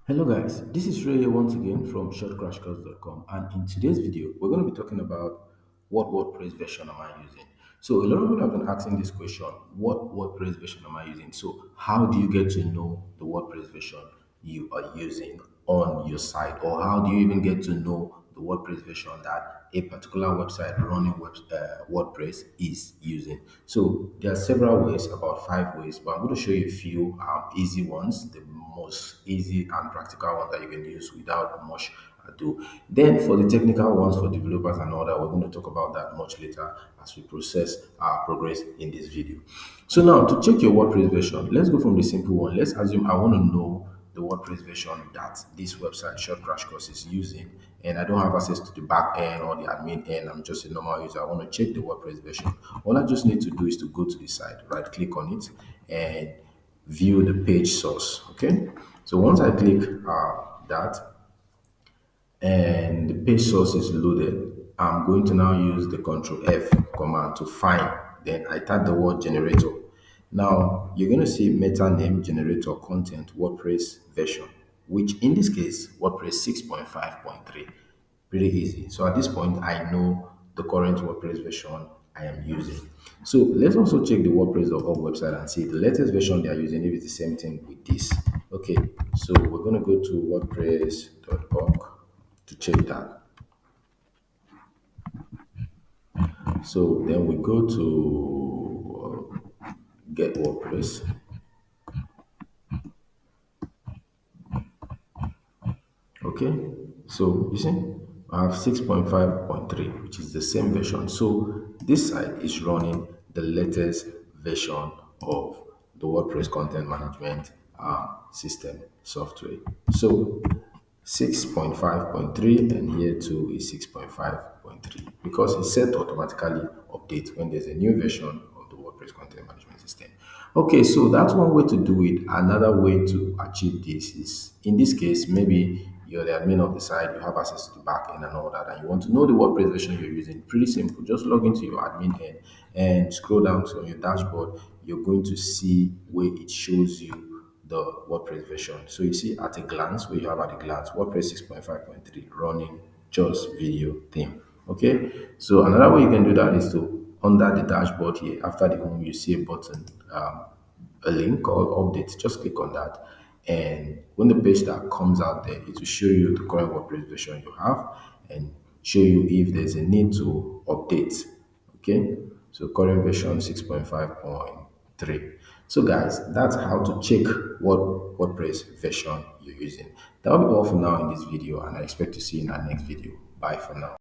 Hello guys, this is Ray once again from shortcrashcourse.com, and in today's video we're going to be talking about what WordPress version am I using. So a lot of people have been asking this question, what WordPress version am I using? So how do you get to know the WordPress version you are using on your site, or how do you even get to know the WordPress version that a particular website running WordPress is using? So there are several ways, about 5 ways, but I'm going to show you a few easy ones, the most easy and practical ones that you can use without much ado. Then for the technical ones for developers and all that, we're going to talk about that much later as we process our progress in this video. So now to check your WordPress version, let's go from the simple one. Let's assume I want to know the WordPress version that this website Short Crash Course is using, and I don't have access to the back end or the admin end. I'm just a normal user. I want to check the WordPress version. All I just need to do is to go to the site, right click on it, and view the page source. Okay, so once I click that and the page source is loaded, I'm going to now use the Control F command to find. Then I type the word generator. Now you're going to see meta name generator content WordPress version, which in this case WordPress 6.5.3. Pretty easy. So at this point, I know the current WordPress version I am using. So let's also check the WordPress.org website and see the latest version they are using, if it's the same thing with this. Okay, so we're going to go to WordPress.org to check that. So then we go to get WordPress. Okay, so you see, I have 6.5.3, which is the same version. So this site is running the latest version of the WordPress content management system software. So 6.5.3, and here too is 6.5.3, because it's set to automatically update when there's a new version of the WordPress content management system. Okay, so that's one way to do it. Another way to achieve this is, in this case, maybe you're the admin of the site, you have access to the back end and all that, and you want to know the WordPress version you're using. Pretty simple. Just log into your admin end and scroll down to your dashboard. You're going to see where it shows you the WordPress version. So you see at a glance, where you have at a glance WordPress 6.5.3 running just video theme. Okay, so another way you can do that is to, under the dashboard here, after the home, you see a button, a link called update. Just click on that, and when the page that comes out there, it will show you the current WordPress version you have and show you if there's a need to update. Okay, so current version 6.5.3. So guys, that's how to check what WordPress version you're using. That will be all for now in this video, and I expect to see you in our next video. Bye for now.